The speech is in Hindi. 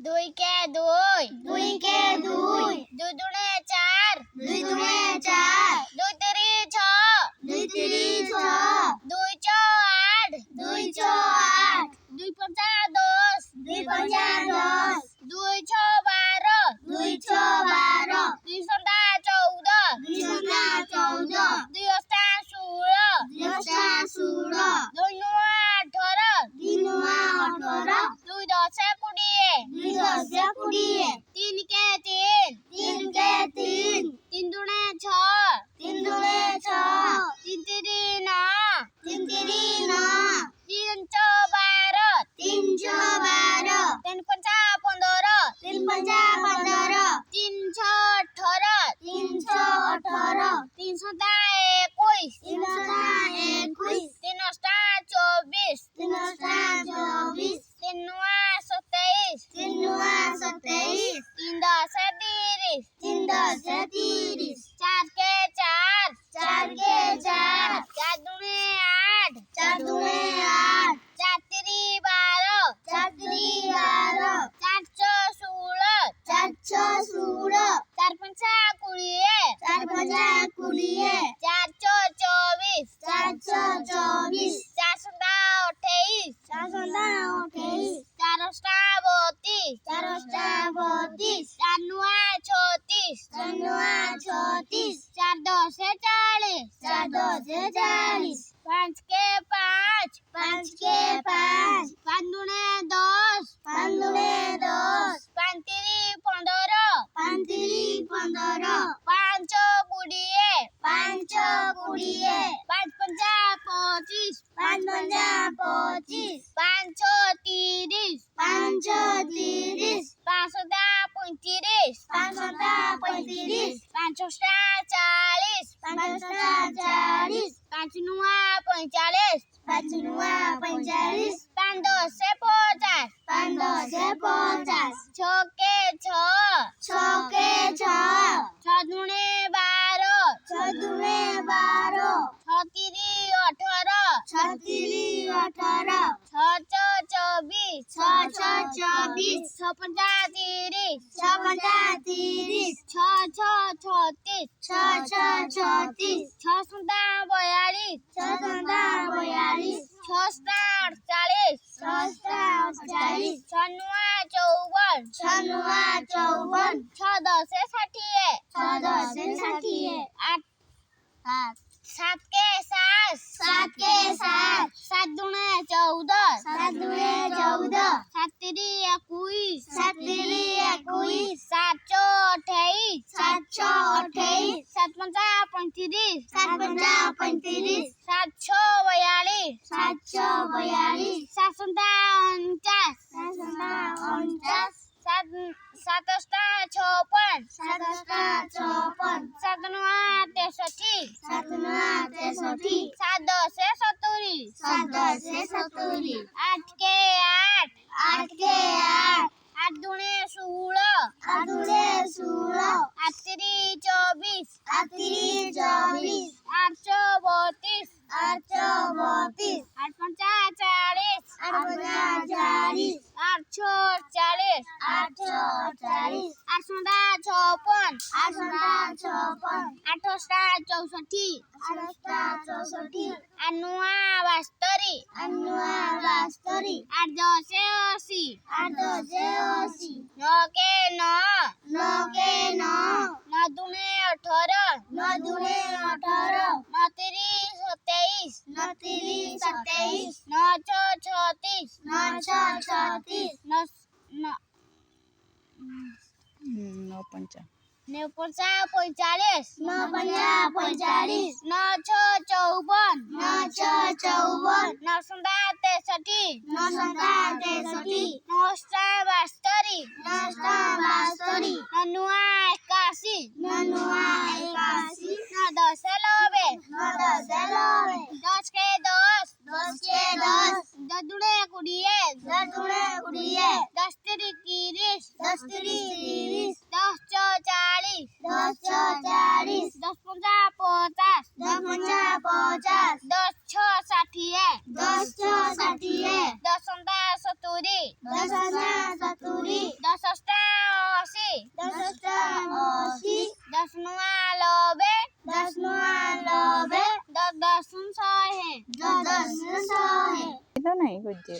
दुई के दुई दुई के दुई दुई दुणे चार दुई दुणे चार दुई तिरी छ दुई तिरी छ दुई चौ आठ दुई चौ आठ दुई पंचा दस दुई पंचा दस दुई छ बाह्र दुई छ बाह्र दुई सन्ता 14 दुई सन्ता 14 दुई अष्टा 16 दुई अष्टा 16 दुई नुआ 18 दुई नुआ 18 दुई दशा 20 दुई दशा 20 तीन के तीन तीन के तीन तीन दुणे छ तीन दुणे छ तीन तिरी नौ तीन तिरी नौ तीन चौ बाह्र तीन छ बाह्र तीन पंचा 15 तीन पंचा 15 तीन छ 18 तीन छ 18 तीन सन्ता 21 तीन सन्ता 21 तीन अष्टा 24 तीन अष्टा 24 तीन नुआ 27 तीन नुआ 27 तीन दशा 30 तीन दशा 30 चार के चार चार के चार चार दुणे 8 चार दुणे 8 चार तिरी 12 चार तिरी 12 चार चौ 16 चार छ 16 चार पंचा 20 चार पंचा 20 चार चौ 24 चार छ 24 चार सन्ता 28 चार सन्ता 28 चार अष्टा 32 चार अष्टा 32 चार नुआ 36 चार नुआ 36 चार दशे 40 चार दशे 40 पाँच के पाँच पाँच के पाँच पाँच दुणे 10 पाँच दुणे 10 पाँच तिरी 15 पाँच तिरी 15 पाँच चौ 20 पाँच छ 20 पाँच पंचा 25 पाँच पंचा 25 पाँच छौ 30 पाँच छ 30 पाँच सन्ता 35 पाँच सन्ता 35 पाँच अष्टा 40 पाँच अष्टा 40 पाँच नुआ 45 पाँच नुआ 45 पाँच दशे 50 पाँच दशे 50 छ के छ छ के छ छ दुणे 12 छ दुणे 12 छ तिरी 18 छ तिरी 18 छ चौ 24 छ छ 24 छ पंचा 30 छ पंचा 30 छ छ 36 छ छ 36 छ सन्ता 42 छ सन्ता 42 छ अष्टा 48 छ अष्टा 48 छ नुआ 54 छ नुआ 54 छ दशे 60 छ दशे 60 आठ सात के सात सात के सात सात दुणे 14 सात दुणे 14 सात तिरी 21 सात तिरी 21 सात चौ 28 सात छ 28 सात पंचा 35 सात पंचा 35 सात छौ 42 सात छ 42 सात सन्ता 49 सात सन्ता 49 सात अष्टा 56 सात अष्टा 56 सात नुआ 63 सात नुआ 63 सात दशे 70 सात दशे 70 आठ के आठ आठ के आठ आठ दुणे 16 आठ दुणे 16 आठ तिरी 24 आठ तिरी 24 आठ चौ 32 आठ छ 32 आठ पंचा 40 आठ पंचा 40 आठ छौ 40 आठ छ 40 आठ सन्ता 56 आठ सन्ता 56 आठ अष्टा 64 आठ अष्टा 64 आठ नुआ 72 आठ नुआ 72 आठ दशे 80 आठ दशे 80 नौ के नौ नौ के नौ नौ दुणे 18 नौ दुणे 18 नौ तिरी 27 नौ तिरी 27 नौ चौ 36 नौ छ 36 नौ नौ नौ पंचा नौ पंचा 45 नौ पंचा 45 नौ छौ 54 नौ छ 54 नौ सन्ता 63 नौ सन्ता 63 नौ अष्टा 72 नौ अष्टा 72 नौ नुआ 81 नौ नुआ 81 नौ दशे 90 नौ दशे 90 दस के 10 दस के 10 दस दुणे 20 दस दुणे 20 दस तिरी 30 दस तिरी 30 दस चौ 40 दस छ 40 दस पंचा 50 दस पंचा 50 दस छ 60 दस छ 60 दस सन्ता 70 दस सन्ता 70 दस શહે. દસ શહે. કીધું નહીં ગુજ્જુ.